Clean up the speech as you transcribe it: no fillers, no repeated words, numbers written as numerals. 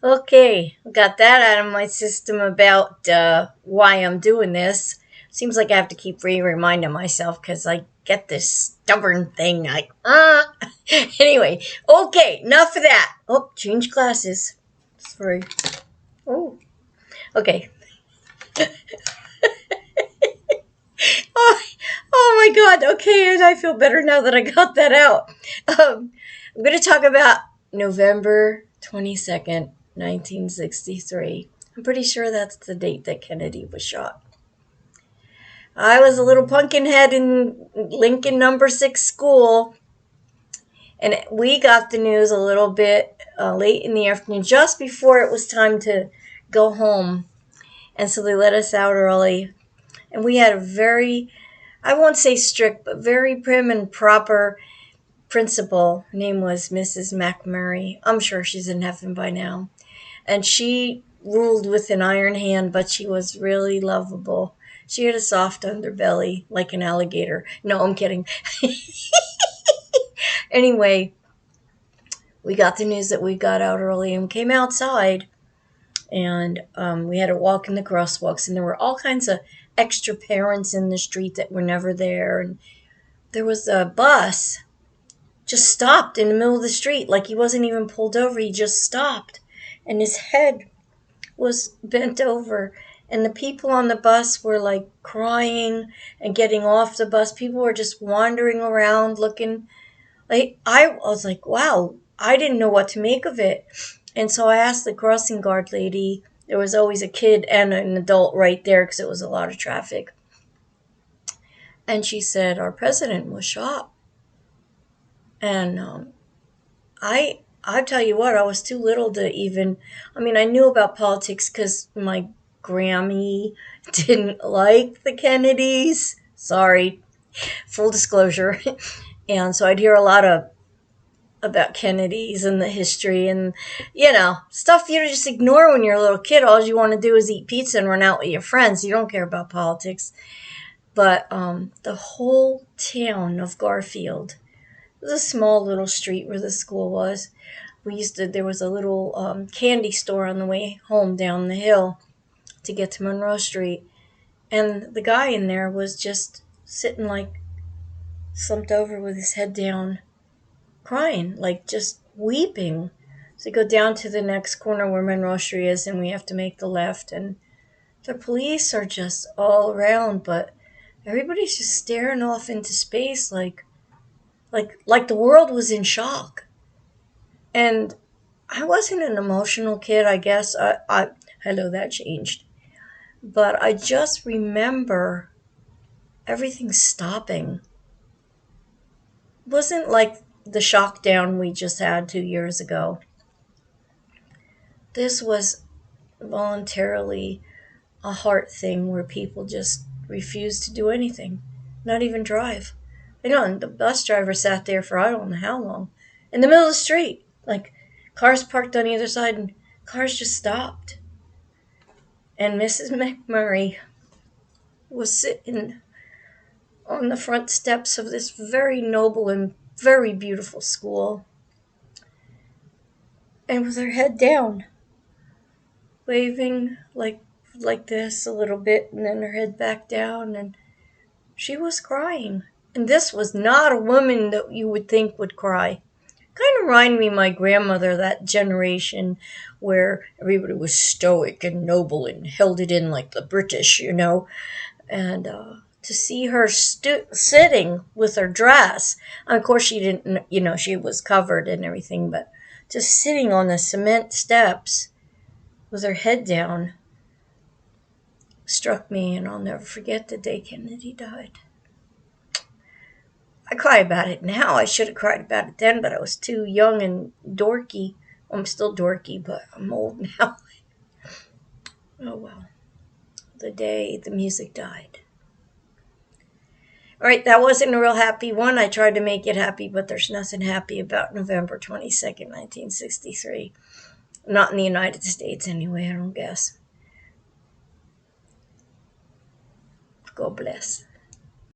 Okay, got that out of my system about why I'm doing this. Seems like I have to keep reminding myself because I get this stubborn thing. Anyway, okay, enough of that. Oh, change glasses. Sorry. Oh, okay. Oh, oh my God. Okay, I feel better now that I got that out. I'm going to talk about November 22nd, 1963. I'm pretty sure that's the date that Kennedy was shot. I was a little pumpkin head in Lincoln number 6 school, and we got the news a little bit late in the afternoon, just before it was time to go home. And so they let us out early. And we had a very, I won't say strict, but very prim and proper principal. Her name was Mrs. McMurray. I'm sure she's in heaven by now. And she ruled with an iron hand, but she was really lovable. She had a soft underbelly, like an alligator. No, I'm kidding. Anyway, we got the news that we got out early and came outside, and we had to walk in the crosswalks, and there were all kinds of extra parents in the street that were never there. And there was a bus just stopped in the middle of the street, like he wasn't even pulled over. He just stopped, and his head was bent over, and the people on the bus were like crying and getting off the bus. People were just wandering around looking. Like, I was like, wow, I didn't know what to make of it. And so I asked the crossing guard lady. There was always a kid and an adult right there because it was a lot of traffic. And she said, our president was shot. And I tell you what, I was too little to even, I mean, I knew about politics because my Grammy didn't like the Kennedys. Sorry, full disclosure. And so I'd hear a lot about Kennedys and the history and, stuff you just ignore when you're a little kid. All you want to do is eat pizza and run out with your friends. You don't care about politics. But the whole town of Garfield, it was a small little street where the school was. There was a little candy store on the way home down the hill to get to Monroe Street. And the guy in there was just sitting like slumped over with his head down, crying, like just weeping. So we go down to the next corner where Monroe Street is, and we have to make the left. And the police are just all around, but everybody's just staring off into space like the world was in shock. And I wasn't an emotional kid, I guess. Hello, that changed. But I just remember everything stopping. It wasn't like the shock down we just had 2 years ago. This was voluntarily a heart thing where people just refused to do anything, not even drive. And the bus driver sat there for I don't know how long, in the middle of the street. Like, cars parked on either side, and cars just stopped. And Mrs. McMurray was sitting on the front steps of this very noble and very beautiful school, and with her head down, waving like this a little bit, and then her head back down, and she was crying. And this was not a woman that you would think would cry. Kind of reminded me of my grandmother, that generation where everybody was stoic and noble and held it in like the British, And to see her sitting with her dress, and of course she didn't, she was covered and everything, but just sitting on the cement steps with her head down struck me, and I'll never forget the day Kennedy died. I cry about it now. I should have cried about it then, but I was too young and dorky. I'm still dorky, but I'm old now. Oh well. The day the music died. All right, that wasn't a real happy one. I tried to make it happy, but there's nothing happy about November 22nd, 1963. Not in the United States anyway, I don't guess. God bless.